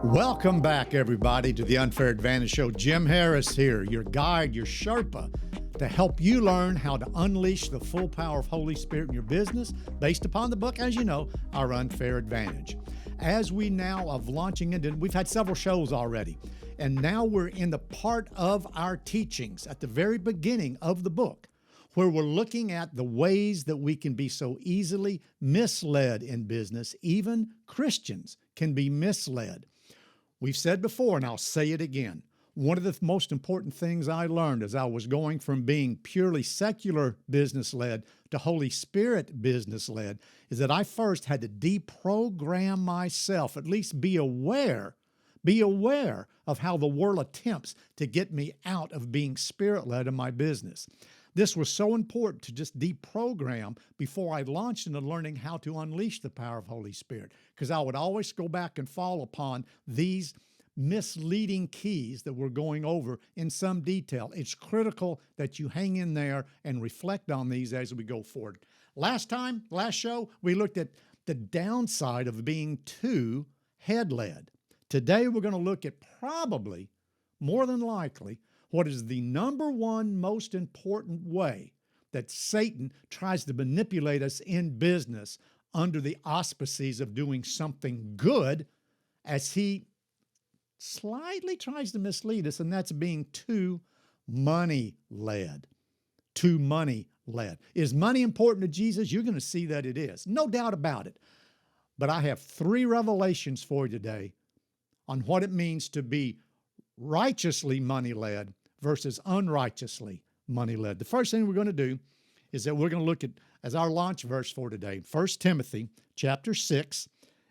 Welcome back, everybody, to the Unfair Advantage Show. Jim Harris here, your guide, your Sherpa, to help you learn how to unleash the full power of Holy Spirit in your business based upon the book, as you know, Our Unfair Advantage. As we now are launching into, we've had several shows already, and now we're in the part of our teachings at the very beginning of the book, where we're looking at the ways that we can be so easily misled in business. Even Christians can be misled. We've said before, and I'll say it again, one of the most important things I learned as I was going from being purely secular business-led to Holy Spirit business-led is that I first had to deprogram myself, at least be aware of how the world attempts to get me out of being Spirit-led in my business. This was so important to just deprogram before I launched into learning how to unleash the power of Holy Spirit, because I would always go back and fall upon these misleading keys that we're going over in some detail. It's critical that you hang in there and reflect on these as we go forward. Last show, we looked at the downside of being too head-led. Today, we're going to look at probably, more than likely, what is the number one most important way that Satan tries to manipulate us in business under the auspices of doing something good, as he slightly tries to mislead us, and that's being too money-led. Too money-led. Is money important to Jesus? You're going to see that it is. No doubt about it. But I have 3 revelations for you today on what it means to be righteously money-led versus unrighteously money-led. The first thing we're going to do is that we're going to look at, as our launch verse for today, 1 Timothy chapter 6,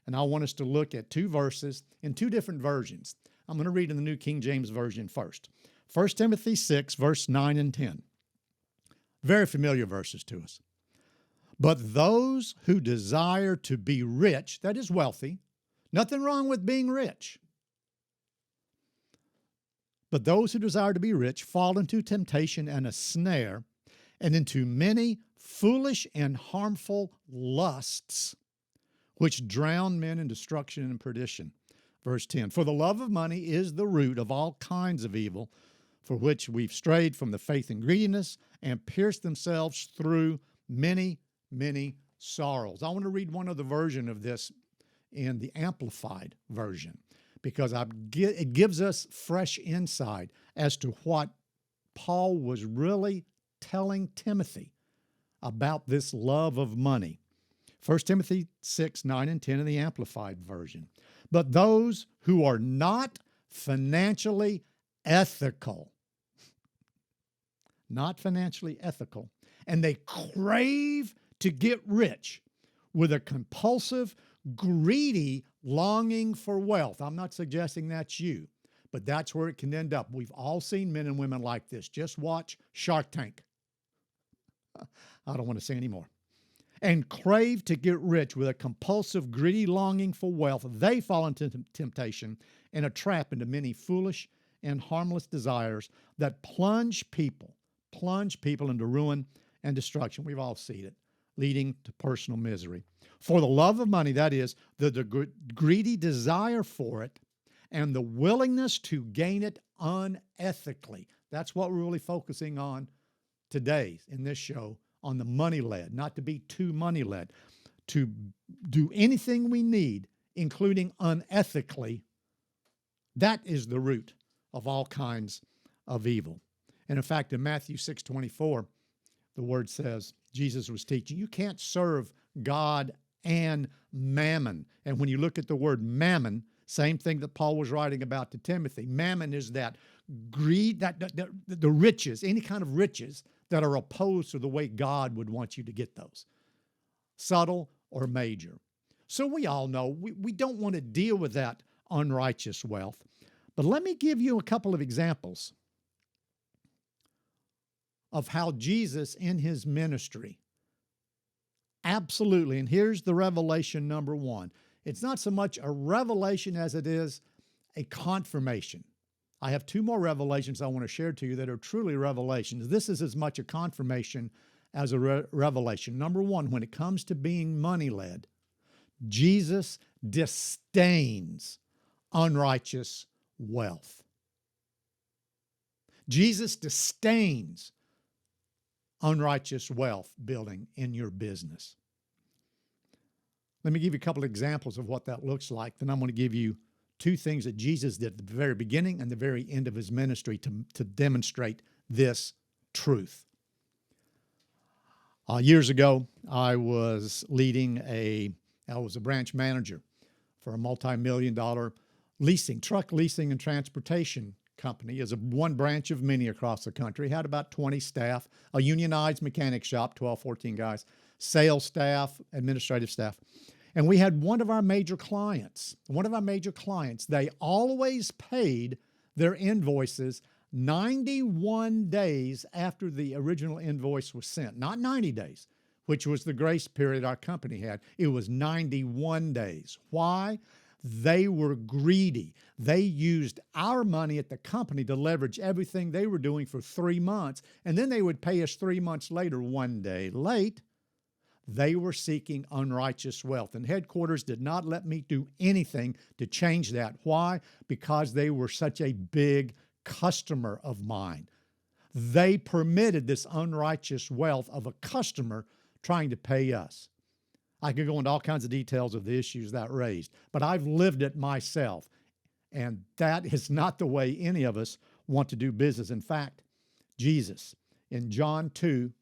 and I want us to look at 2 verses in 2 different versions. I'm going to read in the New King James Version first. 1 Timothy 6, verse 9 and 10. Very familiar verses to us. But those who desire to be rich, that is wealthy, nothing wrong with being rich. But those who desire to be rich fall into temptation and a snare, and into many foolish and harmful lusts, which drown men in destruction and perdition. Verse 10, for the love of money is the root of all kinds of evil, for which we've strayed from the faith and greediness and pierced themselves through many, many sorrows. I want to read one other version of this in the Amplified Version, because it gives us fresh insight as to what Paul was really telling Timothy about this love of money. 1 Timothy 6, 9 and 10 in the Amplified Version. But those who are not financially ethical, and they crave to get rich with a compulsive, greedy longing for wealth. I'm not suggesting that's you, but that's where it can end up. We've all seen men and women like this. Just watch Shark Tank. I don't want to say any more. And crave to get rich with a compulsive, greedy longing for wealth. They fall into temptation and a trap into many foolish and harmless desires that plunge people into ruin and destruction. We've all seen it, leading to personal misery. For the love of money, that is, the greedy desire for it and the willingness to gain it unethically. That's what we're really focusing on today in this show, on the money-led, not to be too money-led, to do anything we need, including unethically. That is the root of all kinds of evil. And in fact, in Matthew 6:24, the word says, Jesus was teaching, you can't serve God and mammon. And when you look at the word mammon, same thing that Paul was writing about to Timothy. Mammon is that greed, the riches, any kind of riches that are opposed to the way God would want you to get those, subtle or major. So we all know we don't want to deal with that unrighteous wealth. But let me give you a couple of examples of how Jesus in his ministry absolutely, and here's the revelation number 1. It's not so much a revelation as it is a confirmation. I have 2 more revelations I want to share to you that are truly revelations. This is as much a confirmation as a revelation. Number 1, when it comes to being money-led, Jesus disdains unrighteous wealth. Jesus disdains unrighteous wealth building in your business. Let me give you a couple of examples of what that looks like. Then I'm going to give you two things that Jesus did at the very beginning and the very end of his ministry to demonstrate this truth. Years ago, I was I was a branch manager for a multi-million-dollar truck leasing and transportation company. As one branch of many across the country, had about 20 staff, a unionized mechanic shop, 12, 14 guys, sales staff, administrative staff. And we had one of our major clients, they always paid their invoices 91 days after the original invoice was sent, not 90 days, which was the grace period our company had. It was 91 days. Why? They were greedy. They used our money at the company to leverage everything they were doing for 3 months, and then they would pay us 3 months later, 1 day late. They were seeking unrighteous wealth, and headquarters did not let me do anything to change that. Why? Because they were such a big customer of mine. They permitted this unrighteous wealth of a customer trying to pay us. I could go into all kinds of details of the issues that raised, but I've lived it myself, and that is not the way any of us want to do business. In fact, Jesus in John 2,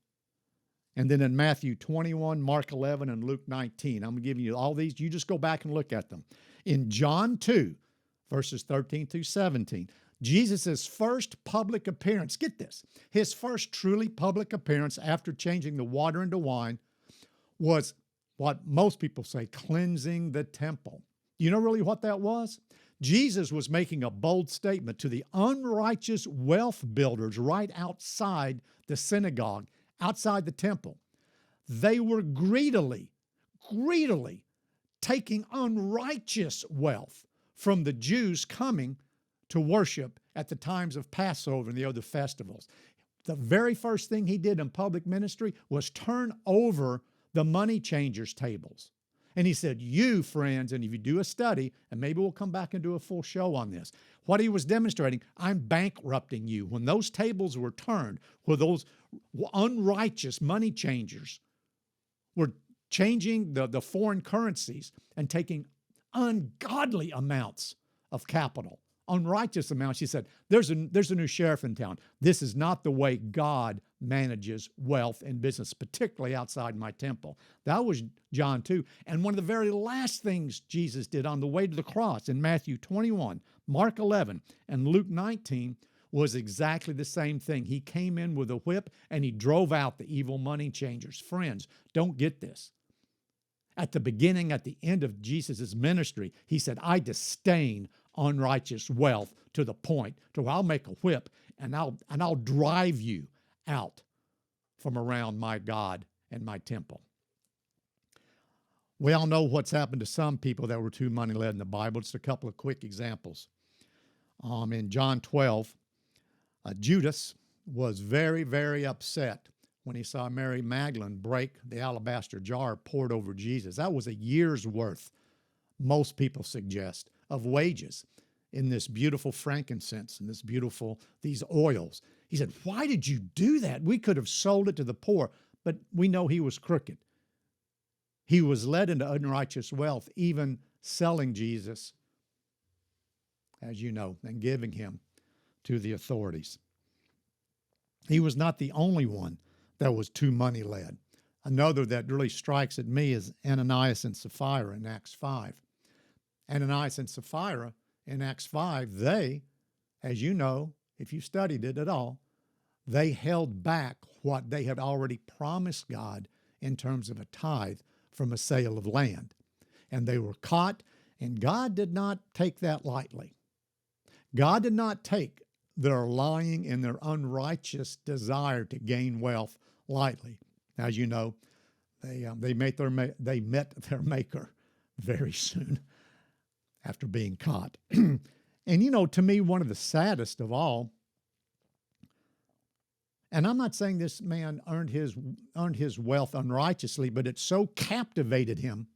and then in Matthew 21, Mark 11, and Luke 19. I'm giving you all these. You just go back and look at them. In John 2, verses 13 through 17, Jesus' first public appearance, get this, his first truly public appearance after changing the water into wine was what most people say, cleansing the temple. You know really what that was? Jesus was making a bold statement to the unrighteous wealth builders right outside the synagogue, outside the temple. They were greedily taking unrighteous wealth from the Jews coming to worship at the times of Passover and the other festivals. The very first thing he did in public ministry was turn over the money changers' tables. And he said, you friends, and if you do a study, and maybe we'll come back and do a full show on this, what he was demonstrating, I'm bankrupting you. When those tables were turned, where those unrighteous money changers were changing the foreign currencies and taking ungodly amounts of capital, unrighteous amounts, he said, there's a new sheriff in town. This is not the way God manages wealth and business, particularly outside my temple. That was John 2. And one of the very last things Jesus did on the way to the cross in Matthew 21, Mark 11, and Luke 19 was exactly the same thing. He came in with a whip and he drove out the evil money changers. Friends, don't get this. At the beginning, at the end of Jesus' ministry, he said, I disdain unrighteous wealth to the point to where I'll make a whip and I'll drive you out from around my God and my temple. We all know what's happened to some people that were too money-led in the Bible. Just a couple of quick examples. In John 12, Judas was very, very upset when he saw Mary Magdalene break the alabaster jar poured over Jesus. That was a year's worth, most people suggest, of wages in this beautiful frankincense and these oils. He said, why did you do that? We could have sold it to the poor, but we know he was crooked. He was led into unrighteous wealth, even selling Jesus, as you know, and giving him to the authorities. He was not the only one that was too money-led. Another that really strikes at me is Ananias and Sapphira in Acts 5. Ananias and Sapphira in Acts 5, they, as you know, if you studied it at all, they held back what they had already promised God in terms of a tithe from a sale of land. And they were caught, and God did not take that lightly. God did not take their lying and their unrighteous desire to gain wealth lightly. As you know, they met their maker very soon after being caught. And you know, to me, one of the saddest of all, and I'm not saying this man earned his wealth unrighteously, but it so captivated him,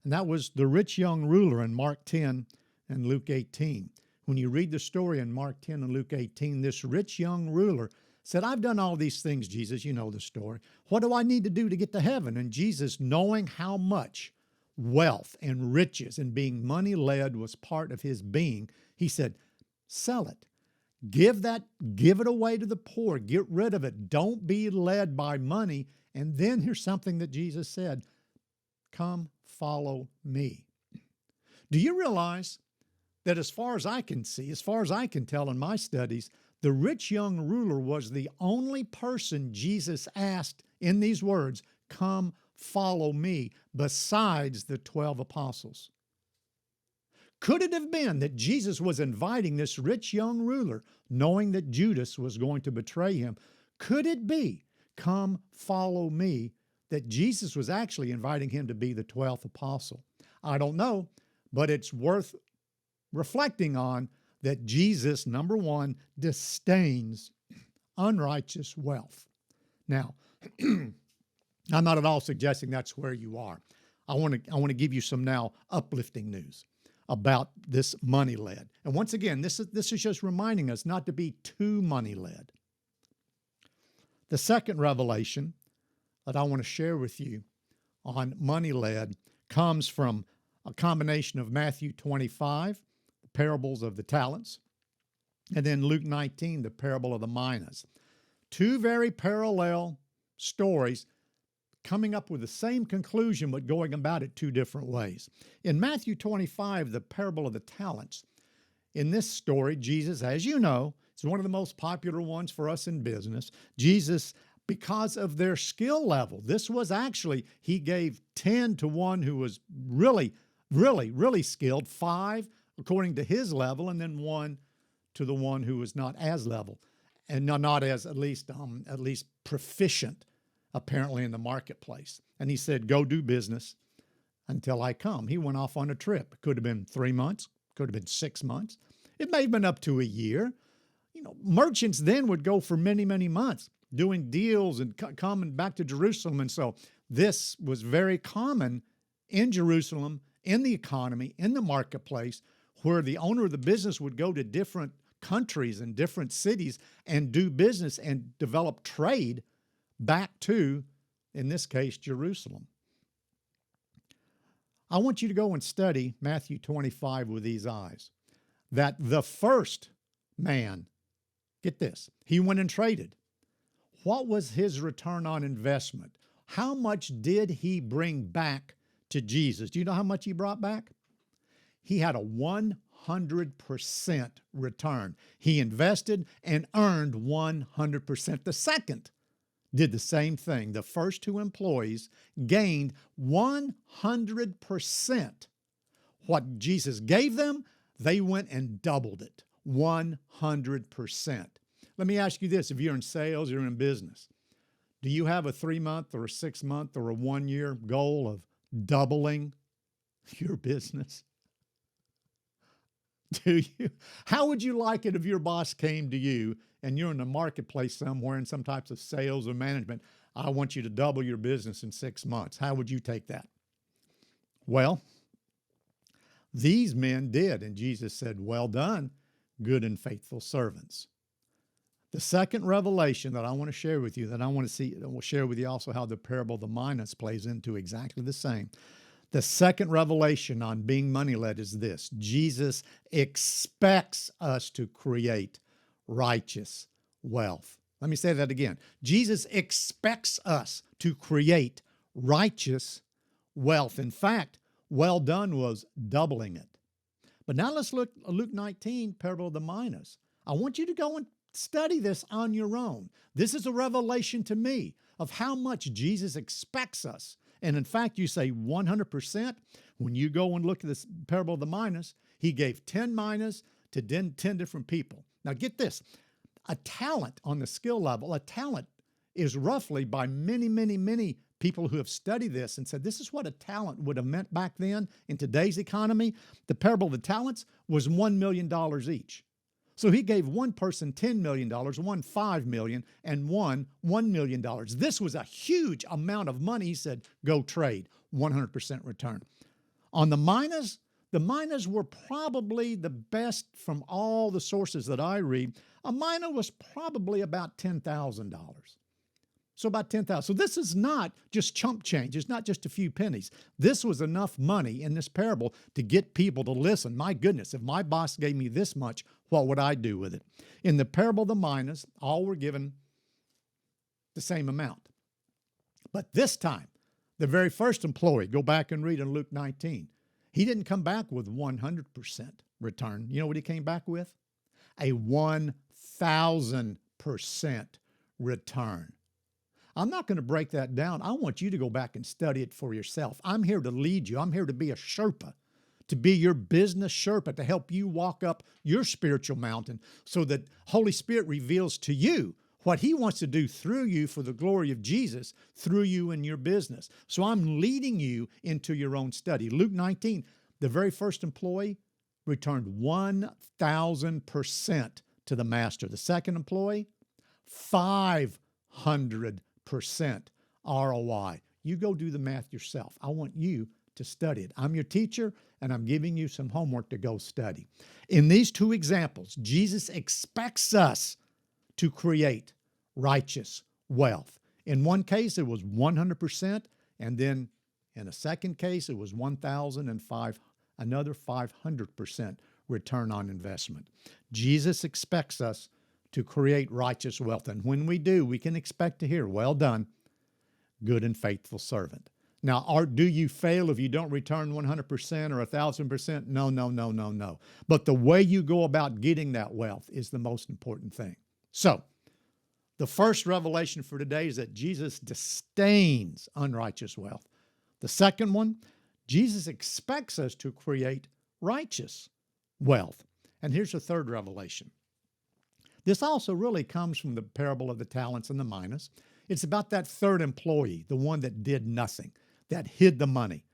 and that was the rich young ruler in Mark 10, and Luke 18. When you read the story in Mark 10 and Luke 18, this rich young ruler said, I've done all these things, Jesus. You know the story. What do I need to do to get to heaven? And Jesus, knowing how much wealth and riches and being money-led was part of his being, he said, sell it. Give it away to the poor. Get rid of it. Don't be led by money. And then here's something that Jesus said, come follow me. Do you realize that as far as I can see, as far as I can tell in my studies, the rich young ruler was the only person Jesus asked in these words, come follow me, besides the 12 apostles? Could it have been that Jesus was inviting this rich young ruler, knowing that Judas was going to betray him? Could it be, come follow me, that Jesus was actually inviting him to be the 12th apostle? I don't know, but it's worth reflecting on that Jesus, number one, disdains unrighteous wealth. Now, I'm not at all suggesting that's where you are. I want to give you some now uplifting news about this money-led. And once again, this is just reminding us not to be too money-led. The second revelation that I want to share with you on money-led comes from a combination of Matthew 25, the parables of the talents, and then Luke 19, the parable of the minas. Two very parallel stories coming up with the same conclusion, but going about it two different ways. In Matthew 25, the parable of the talents, in this story, Jesus, as you know, it's one of the most popular ones for us in business. Jesus, because of their skill level, this was actually, he gave 10 to one who was really skilled, 5 according to his level, and then 1 to the one who was not as level, and not as at least proficient, apparently, in the marketplace. And he said, go do business until I come. He went off on a trip. It could have been 3 months, could have been 6 months. It may have been up to a year. You know, merchants then would go for many, many months doing deals and coming back to Jerusalem. And so this was very common in Jerusalem, in the economy, in the marketplace, where the owner of the business would go to different countries and different cities and do business and develop trade back to, in this case, Jerusalem. I want you to go and study Matthew 25 with these eyes. That the first man, get this, he went and traded. What was his return on investment? How much did he bring back to Jesus? Do you know how much he brought back? He had a 100% return. He invested and earned 100%. The second did the same thing. The first two employees gained 100%. What Jesus gave them, they went and doubled it, 100%. Let me ask you this. If you're in sales, you're in business, do you have a 3-month or a 6-month or a 1-year goal of doubling your business? Do you? How would you like it if your boss came to you and you're in the marketplace somewhere in some types of sales or management? I want you to double your business in 6 months. How would you take that? Well, these men did, and Jesus said, well done, good and faithful servants. The second revelation that I want to share with you, that I want to see, and we'll share with you also how the parable of the minas plays into exactly the same. The second revelation on being money-led is this: Jesus expects us to create righteous wealth. Let me say that again. Jesus expects us to create righteous wealth. In fact, well done was doubling it. But now let's look at Luke 19, parable of the minas. I want you to go and study this on your own. This is a revelation to me of how much Jesus expects us. And in fact, you say 100%. When you go and look at this parable of the minas, he gave 10 minas to 10 different people. Now get this, a talent on the skill level, a talent is roughly, by many people who have studied this and said, this is what a talent would have meant back then in today's economy. The parable of the talents was $1 million each. So he gave one person $10 million, one $5 million, and one $1 million. This was a huge amount of money. He said, go trade, 100% return. On the minas, The minas were probably the best from all the sources that I read. A mina was probably about $10,000. So about 10,000. So this is not just chump change. It's not just a few pennies. This was enough money in this parable to get people to listen. My goodness, if my boss gave me this much, what would I do with it? In the parable of the minas, all were given the same amount. But this time, the very first employee, go back and read in Luke 19, he didn't come back with 100% return. You know what he came back with? A 1,000% return. I'm not going to break that down. I want you to go back and study it for yourself. I'm here to lead you. I'm here to be a Sherpa, to be your business Sherpa, to help you walk up your spiritual mountain so that Holy Spirit reveals to you what He wants to do through you for the glory of Jesus, through you in your business. So I'm leading you into your own study. Luke 19, the very first employee returned 1,000% to the master. The second employee, 500% ROI. You go do the math yourself. I want you to study it. I'm your teacher, and I'm giving you some homework to go study. In these two examples, Jesus expects us to create righteous wealth. In one case, it was 100%, and then in a second case, it was 1,005, another 500% return on investment. Jesus expects us to create righteous wealth, and when we do, we can expect to hear, "Well done, good and faithful servant." Now, do you fail if you don't return 100% or 1,000%? No, no, no, no, no. But the way you go about getting that wealth is the most important thing. So, the first revelation for today is that Jesus disdains unrighteous wealth. The second one, Jesus expects us to create righteous wealth. And here's the third revelation. This also really comes from the parable of the talents and the minas. It's about that third employee, the one that did nothing, that hid the money.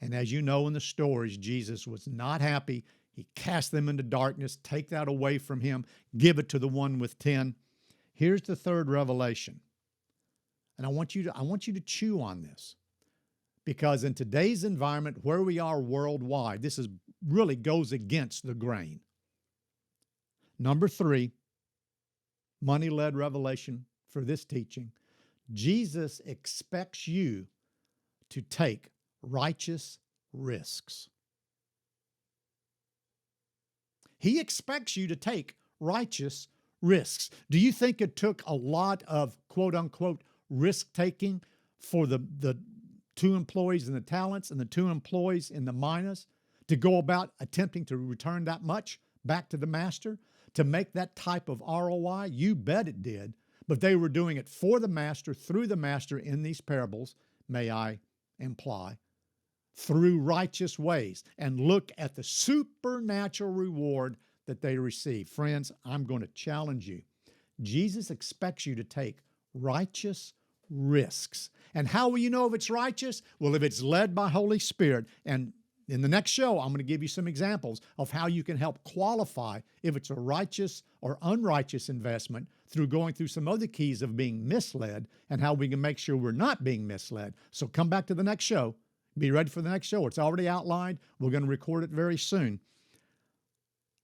And as you know in the stories, Jesus was not happy. He cast them into darkness, take that away from him, give it to the one with 10. Here's the third revelation. And I want you to chew on this, because in today's environment where we are worldwide, this is really goes against the grain. Number 3, money-led revelation for this teaching. Jesus expects you to take righteous risks. He expects you to take righteous risks. Do you think it took a lot of quote-unquote risk-taking for the 2 employees in the talents and the 2 employees in the minas to go about attempting to return that much back to the master, to make that type of ROI? You bet it did. But they were doing it for the master, through the master in these parables, may I imply, through righteous ways. And look at the supernatural reward that they receive. Friends, I'm going to challenge you. Jesus expects you to take righteous risks. And how will you know if it's righteous? Well, if it's led by Holy Spirit. And in the next show, I'm going to give you some examples of how you can help qualify if it's a righteous or unrighteous investment through going through some other keys of being misled and how we can make sure we're not being misled. So come back to the next show. Be ready for the next show. It's already outlined. We're going to record it very soon.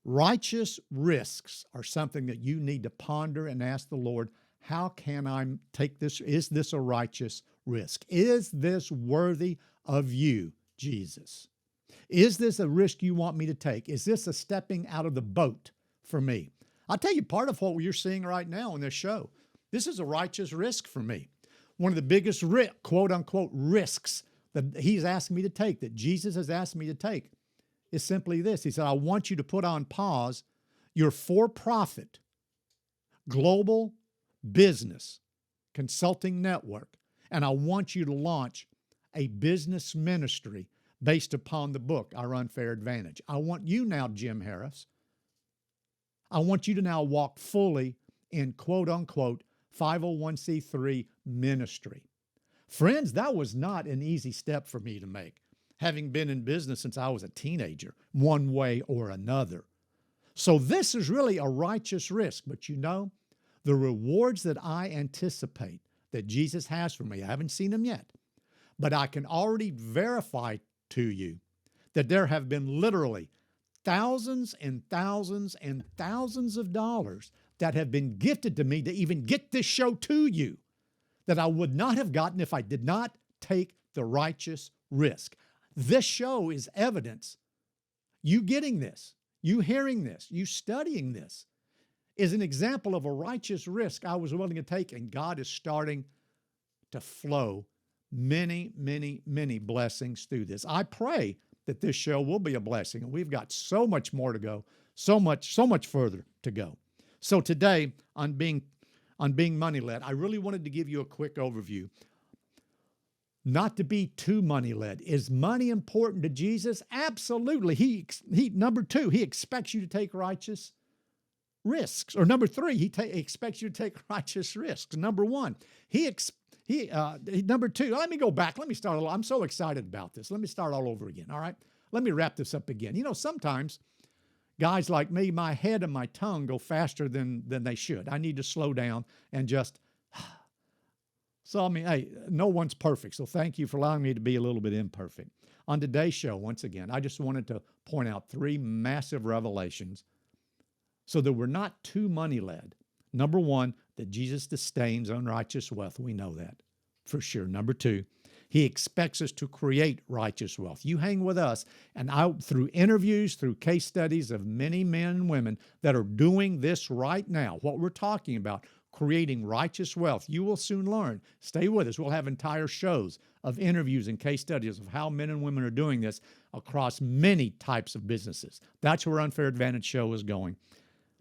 Righteous risks are something that you need to ponder and ask the Lord, how can I take this? Is this a righteous risk? Is this worthy of you, Jesus? Is this a risk you want me to take? Is this a stepping out of the boat for me? I'll tell you, part of what you're seeing right now in this show, this is a righteous risk for me. One of the biggest, quote-unquote, risks that he's asked me to take, that Jesus has asked me to take, is simply this. He said, I want you to put on pause your for-profit global business consulting network, and I want you to launch a business ministry based upon the book, Our Unfair Advantage. I want you now, Jim Harris, I want you to now walk fully in quote-unquote 501c3 ministry. Friends, that was not an easy step for me to make, having been in business since I was a teenager, one way or another. So this is really a righteous risk, but you know, the rewards that I anticipate that Jesus has for me, I haven't seen them yet, but I can already verify to you that there have been literally thousands and thousands and thousands of dollars that have been gifted to me to even get this show to you that I would not have gotten if I did not take the righteous risk. This show is evidence. You getting this, you hearing this, you studying this is an example of a righteous risk I was willing to take, and God is starting to flow many, many, many blessings through this. I pray that this show will be a blessing, and we've got so much more to go, so much further to go. So today on being money-led, I really wanted to give you a quick overview. Not to be too money-led. Is money important to Jesus? Absolutely. He number two, he expects you to take righteous risks. Or number three, he expects you to take righteous risks. Number one, number two, let me go back. Let me start all. I'm so excited about this. Let me start all over again. All right. Let me wrap this up again. You know, sometimes guys like me, my head and my tongue go faster than they should. I need to slow down and just. So, I mean, hey, no one's perfect. So thank you for allowing me to be a little bit imperfect. On today's show, once again, I just wanted to point out three massive revelations so that we're not too money-led. Number one, that Jesus disdains unrighteous wealth. We know that for sure. Number two, he expects us to create righteous wealth. You hang with us, and through interviews, through case studies of many men and women that are doing this right now, what we're talking about, creating righteous wealth, you will soon learn. Stay with us. We'll have entire shows of interviews and case studies of how men and women are doing this across many types of businesses. That's where Unfair Advantage Show is going.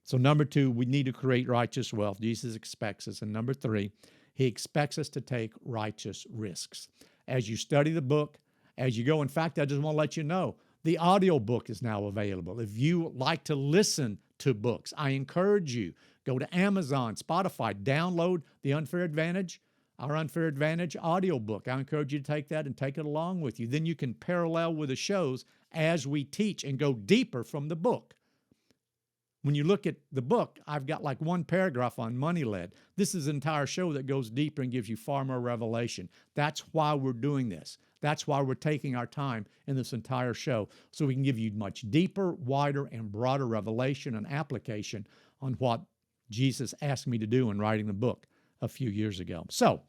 So number two, we need to create righteous wealth. Jesus expects us. And number three, he expects us to take righteous risks. As you study the book, as you go, in fact, I just want to let you know, the audio book is now available. If you like to listen to books, I encourage you, go to Amazon, Spotify, download the Unfair Advantage, our Unfair Advantage audio book. I encourage you to take that and take it along with you. Then you can parallel with the shows as we teach and go deeper from the book. When you look at the book, I've got like one paragraph on money-led. This is an entire show that goes deeper and gives you far more revelation. That's why we're doing this. That's why we're taking our time in this entire show, so we can give you much deeper, wider, and broader revelation and application on what Jesus asked me to do in writing the book a few years ago. So,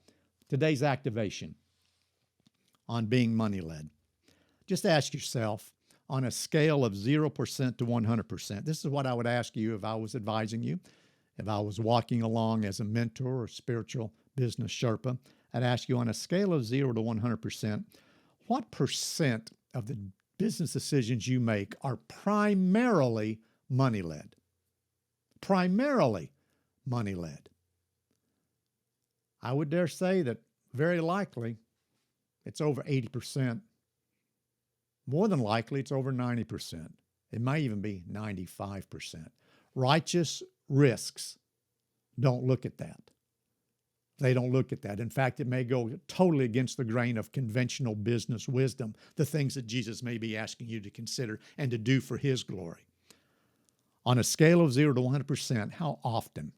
today's activation on being money-led. Just ask yourself, on a scale of 0% to 100%, this is what I would ask you if I was advising you, if I was walking along as a mentor or spiritual business Sherpa. I'd ask you, on a scale of 0 to 100%, what percent of the business decisions you make are primarily money-led? Primarily money-led. I would dare say that very likely it's over 80%. More than likely, it's over 90%. It might even be 95%. Righteous risks don't look at that. They don't look at that. In fact, it may go totally against the grain of conventional business wisdom, the things that Jesus may be asking you to consider and to do for his glory. On a scale of 0 to 100%, how often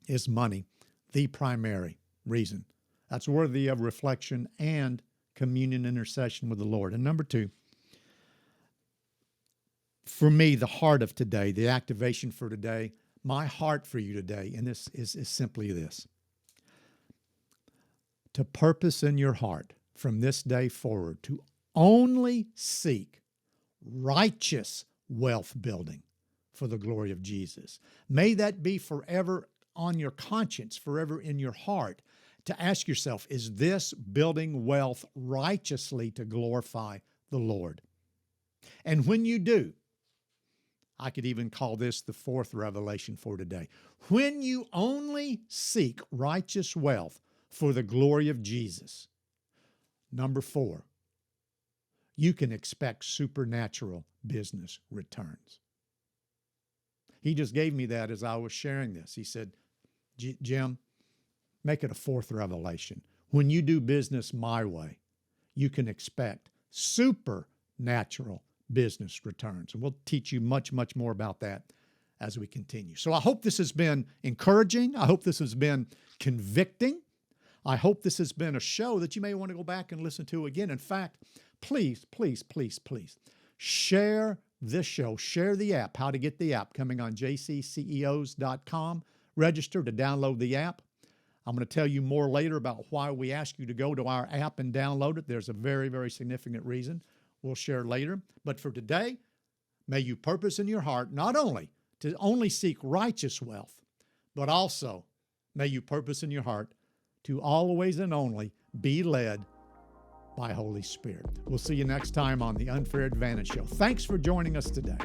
is money the primary reason? That's worthy of reflection and communion intercession with the Lord. And number two, for me, the heart of today, the activation for today, my heart for you today, and this is simply this: to purpose in your heart from this day forward to only seek righteous wealth building for the glory of Jesus. May that be forever on your conscience, forever in your heart, to ask yourself, is this building wealth righteously to glorify the Lord? And when you do, I could even call this the fourth revelation for today. When you only seek righteous wealth for the glory of Jesus, number four, you can expect supernatural business returns. He just gave me that as I was sharing this. He said, Jim, make it a fourth revelation. When you do business my way, you can expect supernatural business returns. And we'll teach you much, much more about that as we continue. So I hope this has been encouraging. I hope this has been convicting. I hope this has been a show that you may want to go back and listen to again. In fact, please, please, please, please share this show. Share the app, how to get the app, coming on jcceos.com. Register to download the app. I'm going to tell you more later about why we ask you to go to our app and download it. There's a very, very significant reason. We'll share later. But for today, may you purpose in your heart not only to only seek righteous wealth, but also may you purpose in your heart to always and only be led by Holy Spirit. We'll see you next time on the Unfair Advantage Show. Thanks for joining us today.